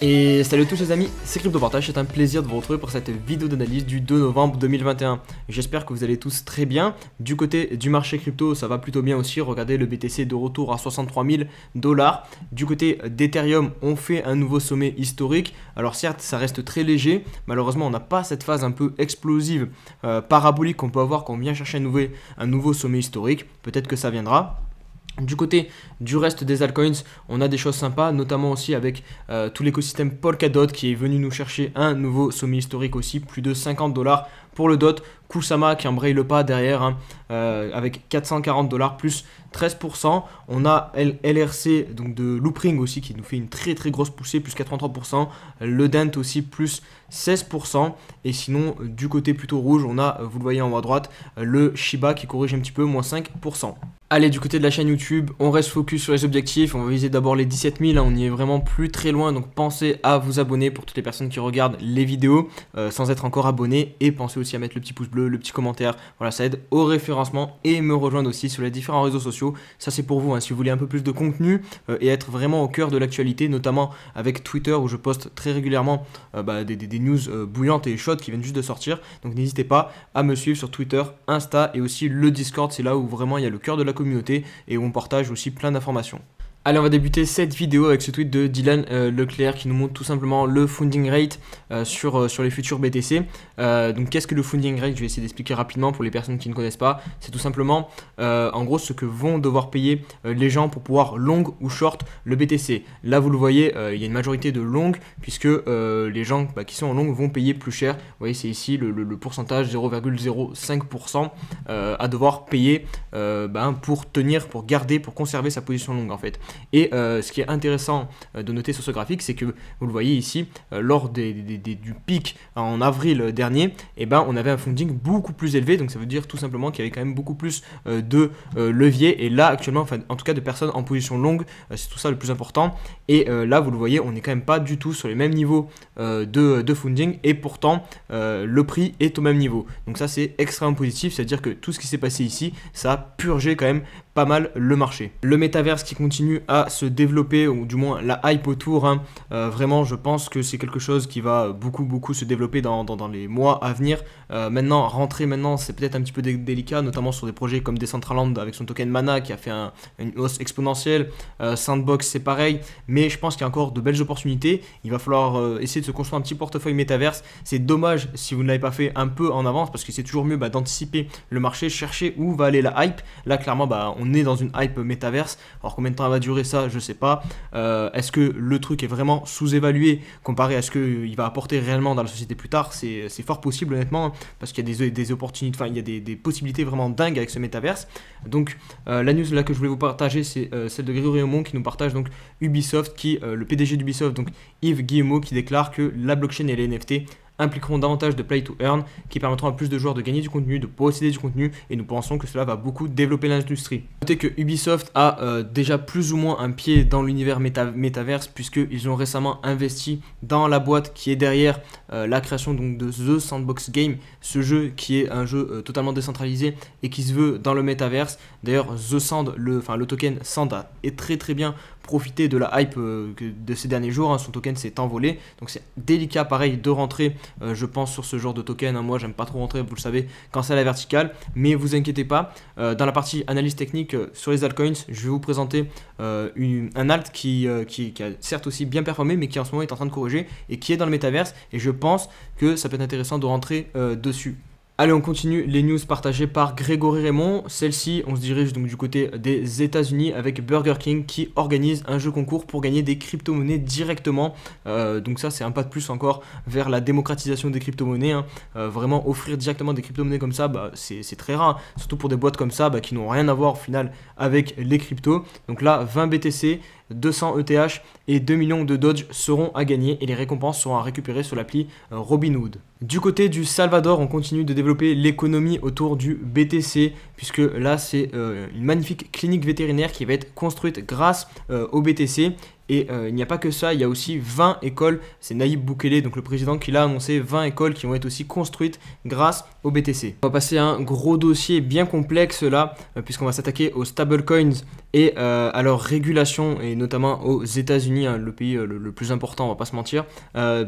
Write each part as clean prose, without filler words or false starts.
Et salut à tous les amis, c'est CryptoPartage, c'est un plaisir de vous retrouver pour cette vidéo d'analyse du 2 novembre 2021. J'espère que vous allez tous très bien. Du côté du marché crypto, ça va plutôt bien aussi. Regardez le BTC de retour à 63 000 $. Du côté d'Ethereum, on fait un nouveau sommet historique. Alors certes, ça reste très léger. Malheureusement, on n'a pas cette phase un peu explosive, parabolique qu'on peut avoir quand on vient chercher un nouveau sommet historique. Peut-être que ça viendra. Du côté du reste des altcoins, on a des choses sympas, notamment aussi avec tout l'écosystème Polkadot qui est venu nous chercher un nouveau sommet historique aussi, plus de 50 $ pour le DOT. Kusama qui embraye le pas derrière avec 440 $ plus 13%. On a LRC donc de Loopring aussi qui nous fait une très grosse poussée, plus 83%. Le Dent aussi plus 16%. Et sinon du côté plutôt rouge, on a, vous le voyez en haut à droite, le Shiba qui corrige un petit peu, moins 5%. Allez, du côté de la chaîne YouTube, on reste focus sur les objectifs. On va viser d'abord les 17 000, on n'y est vraiment plus très loin. Donc pensez à vous abonner pour toutes les personnes qui regardent les vidéos sans être encore abonnés. Et pensez aussi à mettre le petit pouce bleu, le petit commentaire. Voilà, ça aide au référencement. Et me rejoindre aussi sur les différents réseaux sociaux. Ça c'est pour vous, hein, si vous voulez un peu plus de contenu et être vraiment au cœur de l'actualité, notamment avec Twitter où je poste très régulièrement des news bouillantes et chaudes qui viennent juste de sortir. Donc n'hésitez pas à me suivre sur Twitter, Insta et aussi le Discord. C'est là où vraiment il y a le cœur de la communauté et où on partage aussi plein d'informations. Allez, on va débuter cette vidéo avec ce tweet de Dylan Leclerc qui nous montre tout simplement le funding rate sur les futurs BTC. Donc qu'est-ce que le funding rate? Je vais essayer d'expliquer rapidement pour les personnes qui ne connaissent pas. C'est tout simplement en gros ce que vont devoir payer les gens pour pouvoir long ou short le BTC. Là vous le voyez, il y a une majorité de long puisque les gens qui sont en long vont payer plus cher. Vous voyez, c'est ici le pourcentage 0,05% à devoir payer pour tenir, pour garder, pour conserver sa position longue en fait. Et ce qui est intéressant de noter sur ce graphique, c'est que vous le voyez ici, lors du pic en avril dernier, on avait un funding beaucoup plus élevé. Donc ça veut dire tout simplement qu'il y avait quand même beaucoup plus de levier. Et là actuellement, enfin, en tout cas de personnes en position longue, c'est tout ça le plus important. Et là vous le voyez, on n'est quand même pas du tout sur les mêmes niveaux de funding. Et pourtant le prix est au même niveau. Donc ça c'est extrêmement positif, c'est-à-dire que tout ce qui s'est passé ici, ça a purgé quand même pas mal le marché. Le métaverse qui continue à se développer, ou du moins la hype autour, hein, vraiment je pense que c'est quelque chose qui va beaucoup se développer dans les mois à venir. Maintenant, rentrer maintenant c'est peut-être un petit peu délicat, notamment sur des projets comme Decentraland avec son token Mana qui a fait une hausse exponentielle. Sandbox c'est pareil, mais je pense qu'il y a encore de belles opportunités. Il va falloir essayer de se construire un petit portefeuille métaverse. C'est dommage si vous ne l'avez pas fait un peu en avance, parce que c'est toujours mieux d'anticiper le marché, chercher où va aller la hype. Là clairement on est dans une hype métaverse. Alors combien de temps elle va durer, ça je sais pas. Est-ce que le truc est vraiment sous-évalué comparé à ce qu'il va apporter réellement dans la société plus tard? C'est fort possible honnêtement, hein, parce qu'il y a des opportunités, enfin il y a des possibilités vraiment dingues avec ce métaverse. Donc la news là que je voulais vous partager, c'est celle de Grégory Aumont qui nous partage donc Ubisoft, le PDG d'Ubisoft, donc Yves Guillemot, qui déclare que la blockchain et les NFT impliqueront davantage de play to earn qui permettront à plus de joueurs de gagner du contenu, de posséder du contenu, et nous pensons que cela va beaucoup développer l'industrie. Notez que Ubisoft a déjà plus ou moins un pied dans l'univers métaverse, puisqu'ils ont récemment investi dans la boîte qui est derrière la création donc de The Sandbox Game, ce jeu qui est un jeu totalement décentralisé et qui se veut dans le métaverse. D'ailleurs The Sand, le token Sand est très bien profité de la hype de ces derniers jours, hein. Son token s'est envolé, donc c'est délicat pareil de rentrer je pense sur ce genre de token, hein. Moi j'aime pas trop rentrer, vous le savez, quand c'est à la verticale, mais vous inquiétez pas, dans la partie analyse technique sur les altcoins, je vais vous présenter un alt qui a certes aussi bien performé, mais qui en ce moment est en train de corriger et qui est dans le métaverse, et je pense que ça peut être intéressant de rentrer dessus. Allez, on continue les news partagées par Grégory Raymond. Celle-ci, on se dirige donc du côté des États-Unis avec Burger King qui organise un jeu concours pour gagner des crypto-monnaies directement. Donc ça, c'est un pas de plus encore vers la démocratisation des crypto-monnaies, hein. Vraiment offrir directement des crypto-monnaies comme ça, c'est très rare, hein. Surtout pour des boîtes comme ça qui n'ont rien à voir au final avec les cryptos. Donc là, 20 BTC, 200 ETH et 2 millions de Dodge seront à gagner, et les récompenses seront à récupérer sur l'appli Robinhood. Du côté du Salvador, on continue de développer l'économie autour du BTC, puisque là c'est une magnifique clinique vétérinaire qui va être construite grâce au BTC. Et il n'y a pas que ça, il y a aussi 20 écoles, c'est Nayib Bukele, donc le président, qui l'a annoncé, 20 écoles qui vont être aussi construites grâce au BTC. On va passer à un gros dossier bien complexe là, puisqu'on va s'attaquer aux stablecoins et à leur régulation, et notamment aux États-Unis, hein, le pays le plus important, on va pas se mentir,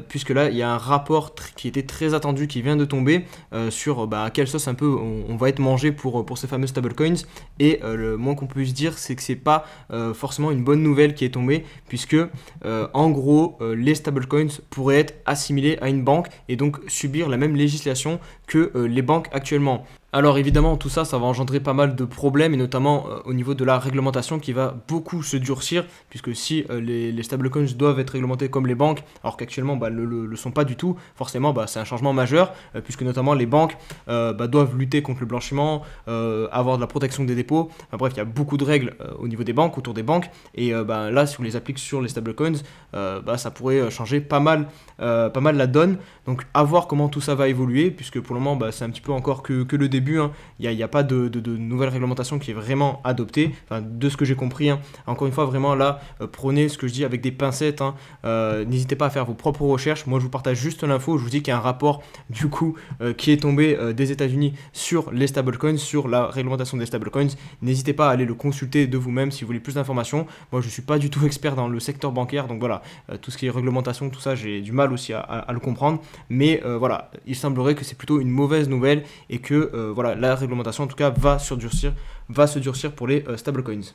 puisque là il y a un rapport qui était très attendu qui vient de tomber sur à quelle sauce un peu on va être mangé pour ces fameux stablecoins. Et le moins qu'on puisse dire, c'est que c'est pas forcément une bonne nouvelle qui est tombée, puisque en gros les stablecoins pourraient être assimilés à une banque et donc subir la même législation que les banques actuellement. Alors évidemment, tout ça, ça va engendrer pas mal de problèmes, et notamment au niveau de la réglementation qui va beaucoup se durcir, puisque si les stablecoins doivent être réglementés comme les banques, alors qu'actuellement ne le sont pas du tout, forcément c'est un changement majeur, puisque notamment les banques doivent lutter contre le blanchiment, avoir de la protection des dépôts, enfin, bref, il y a beaucoup de règles au niveau des banques, autour des banques, et là, si on les applique sur les stablecoins, ça pourrait changer pas mal la donne. Donc à voir comment tout ça va évoluer, puisque pour le moment c'est un petit peu encore que le début, hein. Il n'y a pas de nouvelle réglementation qui est vraiment adoptée, enfin, de ce que j'ai compris, hein. Encore une fois, vraiment là, prenez ce que je dis avec des pincettes, hein. N'hésitez pas à faire vos propres recherches. Moi je vous partage juste l'info, je vous dis qu'il y a un rapport du coup qui est tombé des États-Unis sur les stablecoins, sur la réglementation des stablecoins. N'hésitez pas à aller le consulter de vous-même si vous voulez plus d'informations. Moi je ne suis pas du tout expert dans le secteur bancaire, donc voilà, tout ce qui est réglementation, tout ça, j'ai du mal aussi à le comprendre, mais voilà, il semblerait que c'est plutôt une mauvaise nouvelle, et que voilà, la réglementation en tout cas va se durcir pour les stablecoins.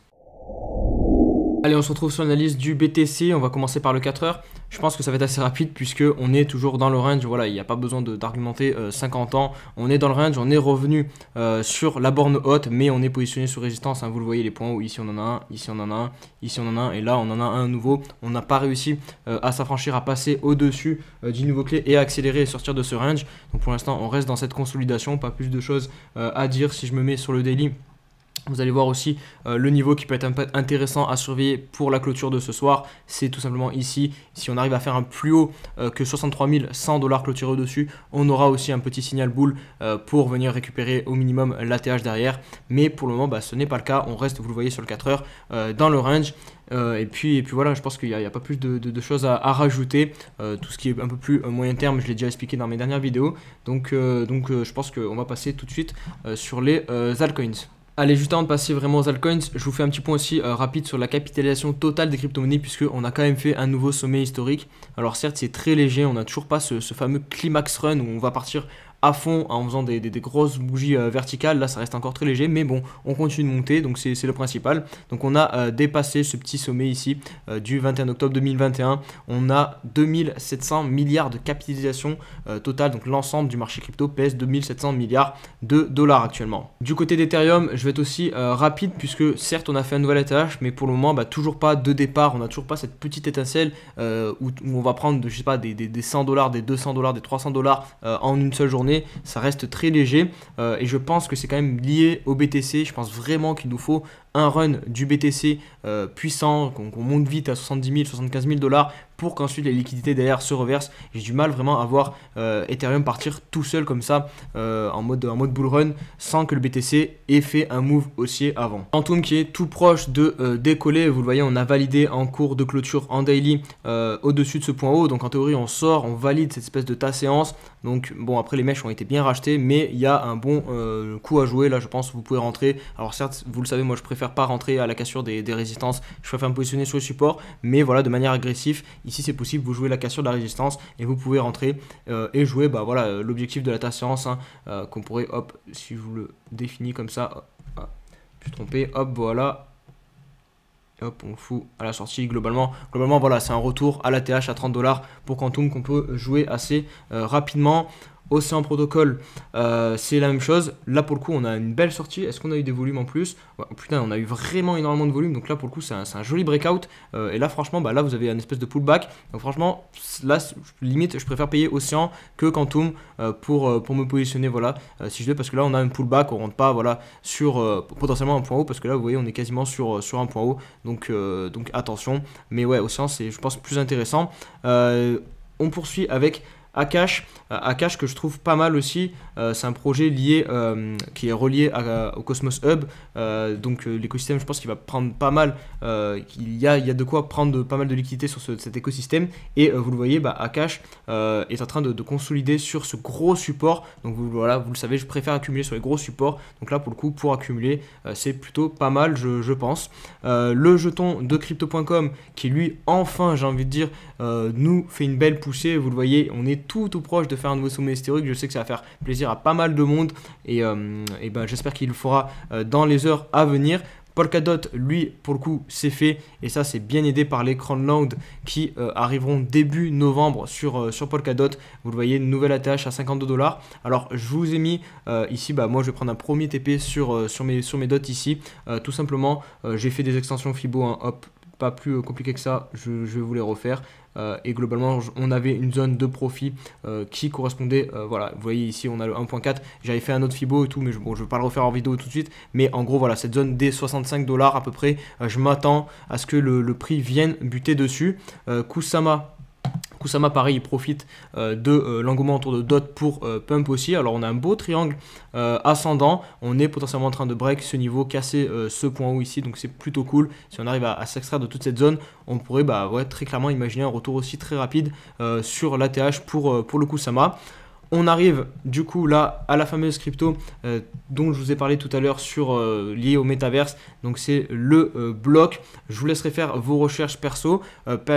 Allez, on se retrouve sur l'analyse du BTC, on va commencer par le 4 heures. Je pense que ça va être assez rapide puisque on est toujours dans le range, voilà, il n'y a pas besoin d'argumenter 50 ans. On est dans le range, on est revenu sur la borne haute, mais on est positionné sous résistance, hein, vous le voyez les points hauts, ici on en a un, ici on en a un, ici on en a un, et là on en a un nouveau. On n'a pas réussi à s'affranchir, à passer au-dessus du niveau clé et à accélérer et sortir de ce range. Donc pour l'instant on reste dans cette consolidation, pas plus de choses à dire. Si je me mets sur le daily, vous allez voir aussi le niveau qui peut être un peu intéressant à surveiller pour la clôture de ce soir. C'est tout simplement ici. Si on arrive à faire un plus haut que 63 100 $ clôturé au-dessus, on aura aussi un petit signal boule pour venir récupérer au minimum l'ATH derrière. Mais pour le moment, ce n'est pas le cas. On reste, vous le voyez sur le 4 heures, dans le range. Et puis voilà, je pense qu'il n'y a pas plus de choses à rajouter. Tout ce qui est un peu plus moyen terme, je l'ai déjà expliqué dans mes dernières vidéos. Donc je pense qu'on va passer tout de suite sur les altcoins. Allez, juste avant de passer vraiment aux altcoins, je vous fais un petit point aussi rapide sur la capitalisation totale des crypto-monnaies, puisqu'on a quand même fait un nouveau sommet historique. Alors certes, c'est très léger, on n'a toujours pas ce fameux climax run où on va partir à fond en faisant des grosses bougies verticales. Là ça reste encore très léger, mais bon, on continue de monter, donc c'est le principal. Donc on a dépassé ce petit sommet ici du 21 octobre 2021. On a 2700 milliards de capitalisation totale, donc l'ensemble du marché crypto pèse 2700 milliards de dollars actuellement. Du côté d'Ethereum, je vais être aussi rapide, puisque certes on a fait un nouvel ATH, mais pour le moment toujours pas de départ. On n'a toujours pas cette petite étincelle où on va prendre je sais pas, des 100 $, des 200 $, des 300 $ en une seule journée. Ça reste très léger et je pense que c'est quand même lié au BTC. Je pense vraiment qu'il nous faut un run du BTC puissant, qu'on monte vite à 70 000, 75 000 $, pour qu'ensuite les liquidités derrière se reversent. J'ai du mal vraiment à voir Ethereum partir tout seul comme ça en mode bull run sans que le BTC ait fait un move haussier avant. Quantum qui est tout proche de décoller, vous le voyez, on a validé en cours de clôture en daily au-dessus de ce point haut. Donc en théorie on sort, on valide cette espèce de ta séance. Donc bon, après les mèches ont été bien rachetées, mais il y a un bon coup à jouer là, je pense. Vous pouvez rentrer. Alors certes, vous le savez, moi je préfère pas rentrer à la cassure des résistances, je préfère me positionner sur le support, mais voilà, de manière agressive. Ici c'est possible, vous jouez la cassure de la résistance et vous pouvez rentrer et jouer voilà, l'objectif de la ta séance, hein, qu'on pourrait, hop, si je vous le définis comme ça, je suis trompé, hop, voilà. Hop, on fout à la sortie. Globalement voilà, c'est un retour à l'ATH à 30 $ pour Quantum qu'on peut jouer assez rapidement. Océan Protocol, c'est la même chose. Là pour le coup on a une belle sortie. Est-ce qu'on a eu des volumes en plus? Ouais, putain, on a eu vraiment énormément de volume. Donc là pour le coup c'est un joli breakout. Et là franchement, là vous avez une espèce de pullback. Donc franchement là limite je préfère payer Océan que Quantum pour me positionner, voilà, si je veux, parce que là on a un pullback, on rentre pas, voilà, sur potentiellement un point haut, parce que là vous voyez on est quasiment sur un point haut. Donc attention. Mais ouais, Océan c'est, je pense, plus intéressant. On poursuit avec Akash. Akash que je trouve pas mal aussi, c'est un projet lié, qui est relié au Cosmos Hub, donc l'écosystème je pense qu'il va prendre pas mal, il y a de quoi prendre pas mal de liquidité sur cet écosystème, et vous le voyez, Akash est en train de consolider sur ce gros support, donc voilà, vous le savez, je préfère accumuler sur les gros supports, donc là pour le coup pour accumuler c'est plutôt pas mal je pense. Le jeton de crypto.com qui lui enfin j'ai envie de dire nous fait une belle poussée, vous le voyez, on est tout proche de faire un nouveau sommet historique, je sais que ça va faire plaisir à pas mal de monde et j'espère qu'il le fera dans les heures à venir. Polkadot, lui, pour le coup, c'est fait et ça, c'est bien aidé par les Crownland qui arriveront début novembre sur Polkadot. Vous le voyez, une nouvelle ATH à 52 $. Alors, je vous ai mis ici, moi, je vais prendre un premier TP sur mes dots ici. Tout simplement, j'ai fait des extensions Fibo, hein, hop, pas plus compliqué que ça, je vais vous les refaire. Et globalement on avait une zone de profit qui correspondait, voilà, vous voyez ici on a le 1.4, j'avais fait un autre Fibo et tout, mais je ne vais pas le refaire en vidéo tout de suite, mais en gros voilà, cette zone des 65 $ à peu près, je m'attends à ce que le prix vienne buter dessus. Kusama pareil, il profite de l'engouement autour de DOT pour pump aussi. Alors on a un beau triangle ascendant, on est potentiellement en train de break ce niveau, casser ce point haut ici, donc c'est plutôt cool. Si on arrive à s'extraire de toute cette zone, on pourrait très clairement imaginer un retour aussi très rapide sur l'ATH pour le Kusama. On arrive du coup là à la fameuse crypto dont je vous ai parlé tout à l'heure lié au métaverse, donc c'est le bloc. Je vous laisserai faire vos recherches perso,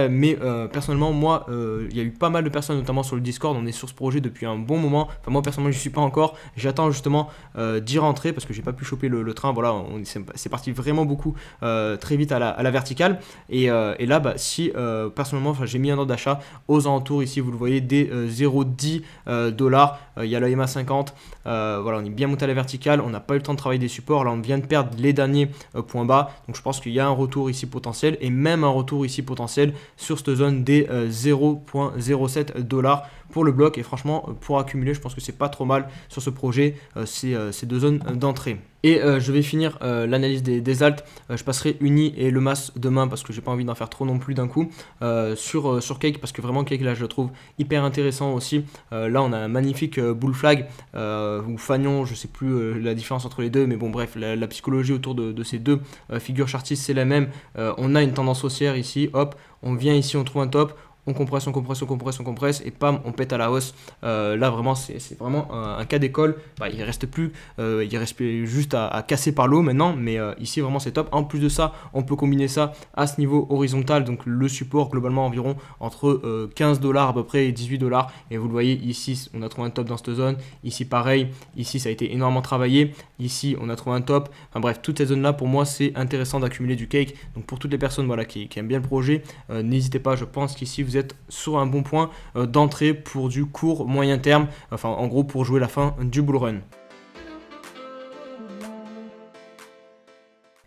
mais personnellement moi il y a eu pas mal de personnes notamment sur le Discord, on est sur ce projet depuis un bon moment, enfin moi personnellement je suis pas encore, j'attends justement d'y rentrer parce que j'ai pas pu choper le train, voilà, c'est parti vraiment beaucoup très vite à la verticale et là si personnellement j'ai mis un ordre d'achat aux alentours ici, vous le voyez, des 0,10 $. Il y a le MA 50, voilà, on est bien monté à la verticale, on n'a pas eu le temps de travailler des supports, là on vient de perdre les derniers points bas, donc je pense qu'il y a un retour ici potentiel et même un retour ici potentiel sur cette zone des 0,07 $ pour le bloc, et franchement pour accumuler je pense que c'est pas trop mal sur ce projet, ces deux zones d'entrée. Et je vais finir l'analyse des alts, je passerai Uni et le MAS demain parce que j'ai pas envie d'en faire trop non plus d'un coup, sur Cake, parce que vraiment Cake là je le trouve hyper intéressant aussi. Là on a un magnifique bull flag ou fanion, je sais plus la différence entre les deux, mais bon bref, la psychologie autour de ces deux figures chartistes c'est la même. On a une tendance haussière ici, hop, on vient ici, on trouve un top, on compresse, on compresse, on compresse, on compresse, et pam, on pète à la hausse. Là, vraiment, c'est vraiment un cas d'école. Il reste juste à casser par l'eau maintenant, mais ici, vraiment, c'est top. En plus de ça, on peut combiner ça à ce niveau horizontal, donc le support, globalement, environ entre 15 $ à peu près et 18 $. Et vous le voyez, ici, on a trouvé un top dans cette zone. Ici, pareil. Ici, ça a été énormément travaillé. Ici, on a trouvé un top. Enfin bref, toutes ces zones-là, pour moi, c'est intéressant d'accumuler du cake. Donc, pour toutes les personnes voilà, qui aiment bien le projet, n'hésitez pas. Je pense qu'ici, vous êtes sur un bon point d'entrée pour du court moyen terme, enfin en gros pour jouer la fin du bull run.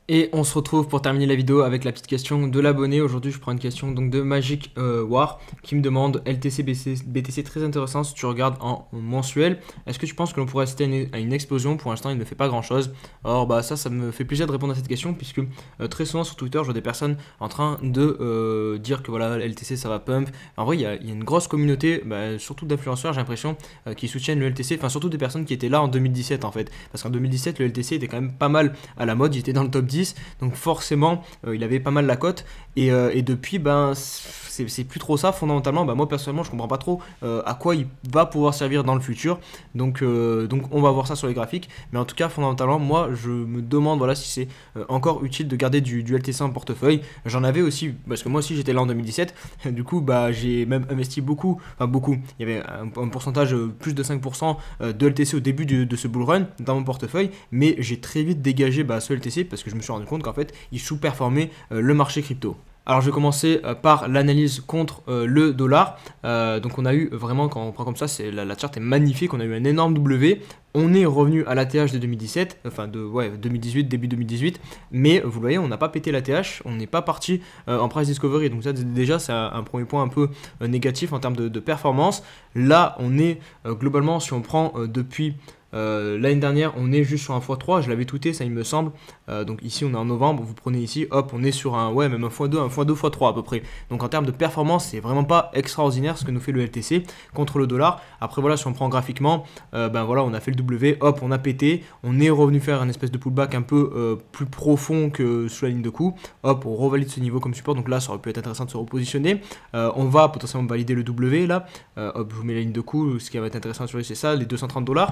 Et on se retrouve pour terminer la vidéo avec la petite question de l'abonné. Aujourd'hui je prends une question donc de Magic War qui me demande: LTC BTC très intéressant si tu regardes en mensuel, est-ce que tu penses que l'on pourrait assister à une explosion? Pour l'instant il ne fait pas grand chose. Alors ça me fait plaisir de répondre à cette question, puisque très souvent sur Twitter je vois des personnes en train de dire que voilà LTC ça va pump. En vrai il y a une grosse communauté, surtout d'influenceurs j'ai l'impression, qui soutiennent le LTC, enfin surtout des personnes qui étaient là en 2017 en fait, parce qu'en 2017 le LTC était quand même pas mal à la mode, il était dans le top 10, donc forcément il avait pas mal la cote, et depuis c'est plus trop ça fondamentalement. Moi personnellement je comprends pas trop à quoi il va pouvoir servir dans le futur, donc on va voir ça sur les graphiques, mais en tout cas fondamentalement moi je me demande voilà si c'est encore utile de garder du LTC en portefeuille. J'en avais aussi parce que moi aussi j'étais là en 2017, du coup j'ai même investi beaucoup, il y avait un pourcentage plus de 5% de LTC au début de ce bull run dans mon portefeuille, mais j'ai très vite dégagé ce LTC parce que je me suis rendu compte qu'en fait il sous-performait le marché crypto. Alors je vais commencer par l'analyse contre le dollar. Donc on a eu vraiment, quand on prend comme ça, la charte est magnifique, on a eu un énorme W. On est revenu à l'ATH de 2017, enfin 2018, début 2018, mais vous voyez, on n'a pas pété l'ATH, on n'est pas parti en price discovery, donc ça déjà c'est un premier point un peu négatif en termes de performance. Là on est globalement, si on prend depuis L'année dernière, on est juste sur un x3, je l'avais tweeté, ça il me semble. Donc ici, on est en novembre, vous prenez ici, hop, on est sur un, ouais, même un x2, un x2, x3 à peu près. Donc en termes de performance, c'est vraiment pas extraordinaire ce que nous fait le LTC contre le dollar. Après, voilà, si on prend graphiquement, ben voilà, on a fait le W, hop, on a pété, on est revenu faire un espèce de pullback un peu plus profond que sous la ligne de coup. Hop, on revalide ce niveau comme support, donc là, ça aurait pu être intéressant de se repositionner. On va potentiellement valider le W là. Hop, je vous mets la ligne de coup, ce qui va être intéressant sur lui, c'est ça, les 230$.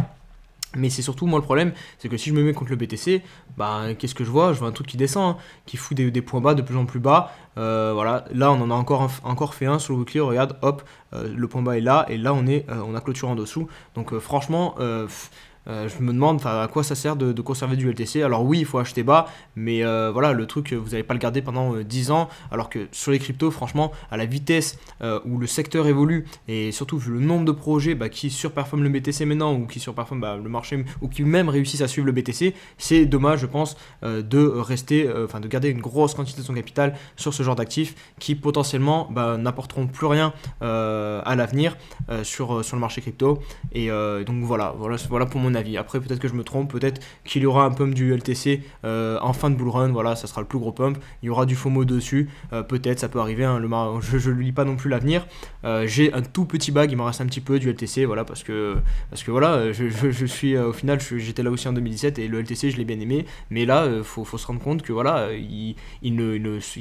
Mais c'est surtout, moi, le problème, c'est que si je me mets contre le BTC, bah, qu'est-ce que je vois? Je vois un truc qui descend, hein, qui fout des points bas de plus en plus bas. Voilà, là, on en a encore fait un sur le weekly, regarde, hop, le point bas est là, et là, on a clôturé en dessous. Donc, franchement, je me demande à quoi ça sert de conserver du LTC. Alors oui, il faut acheter bas, mais voilà, le truc, vous n'allez pas le garder pendant 10 ans, alors que sur les cryptos, franchement, à la vitesse où le secteur évolue, et surtout vu le nombre de projets qui surperforment le BTC maintenant, ou qui surperforment le marché, ou qui même réussissent à suivre le BTC, c'est dommage, je pense, de rester, de garder une grosse quantité de son capital sur ce genre d'actifs qui potentiellement n'apporteront plus rien à l'avenir sur le marché crypto. Et donc voilà pour mon avis. Après, peut-être que je me trompe, peut-être qu'il y aura un pump du LTC en fin de bull run, voilà, ça sera le plus gros pump, il y aura du FOMO dessus, peut-être, ça peut arriver, hein, je ne lis pas non plus l'avenir. J'ai un tout petit bag, il m'en reste un petit peu du LTC, voilà, parce que voilà, je suis, au final, j'étais là aussi en 2017, et le LTC, je l'ai bien aimé, mais là, faut se rendre compte que voilà, il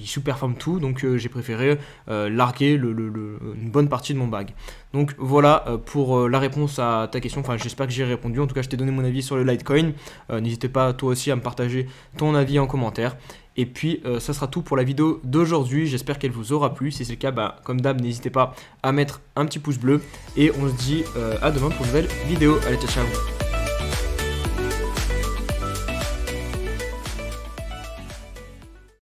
sous-performe tout, donc j'ai préféré larguer une bonne partie de mon bag. Donc voilà pour la réponse à ta question, enfin j'espère que j'ai répondu, en tout cas je t'ai donné mon avis sur le Litecoin, n'hésitez pas toi aussi à me partager ton avis en commentaire. Et puis ça sera tout pour la vidéo d'aujourd'hui, j'espère qu'elle vous aura plu, si c'est le cas, comme d'hab n'hésitez pas à mettre un petit pouce bleu, et on se dit à demain pour une nouvelle vidéo, allez ciao ciao.